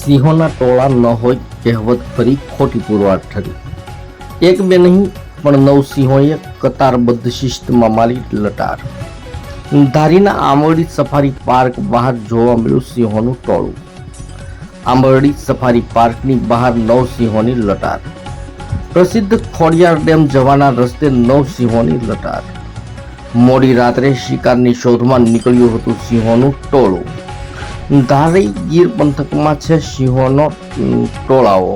સિંહોના ટોળા ન હોય કહેવત ફરી ખોટી પુરવાર ઠરી। એક બે નહીં પણ 9 સિંહોએ કતારબદ્ધ શિસ્તમાં મારી લટાર। ધારીના આંબરડી સફારી પાર્ક બહાર જોવા મળ્યું સિંહોનું ટોળું। આંબરડી સફારી પાર્કની બહાર 9 સિંહોની લટાર। પ્રસિદ્ધ ખોડિયાર ડેમ જવાના રસ્તે 9 સિંહોની લટાર। મોડી રાત્રે શિકારની શોધમાં નીકળ્યું હતું સિંહોનું ટોળું। ધારી ગીર પંથકમાં છે સિંહોનો ટોળાઓ।